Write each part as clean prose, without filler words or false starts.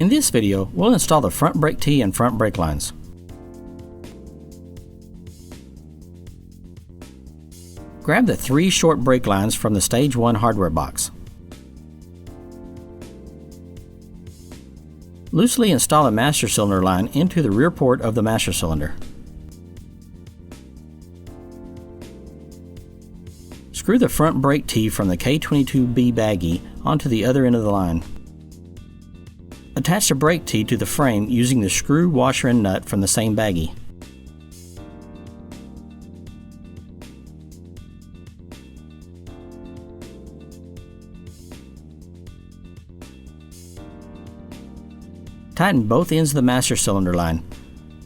In this video, we'll install the front brake tee and front brake lines. Grab the 3 short brake lines from the Stage 1 hardware box. Loosely install a master cylinder line into the rear port of the master cylinder. Screw the front brake tee from the K22B baggie onto the other end of the line. Attach the brake tee to the frame using the screw, washer, and nut from the same baggie. Tighten both ends of the master cylinder line.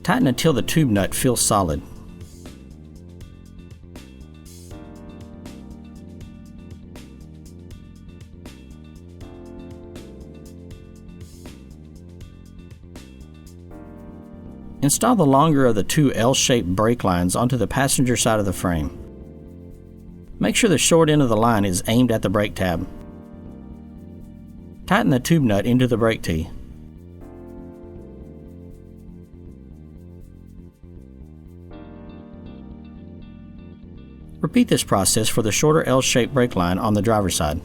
Tighten until the tube nut feels solid. Install the longer of the 2 L-shaped brake lines onto the passenger side of the frame. Make sure the short end of the line is aimed at the brake tab. Tighten the tube nut into the brake tee. Repeat this process for the shorter L-shaped brake line on the driver's side.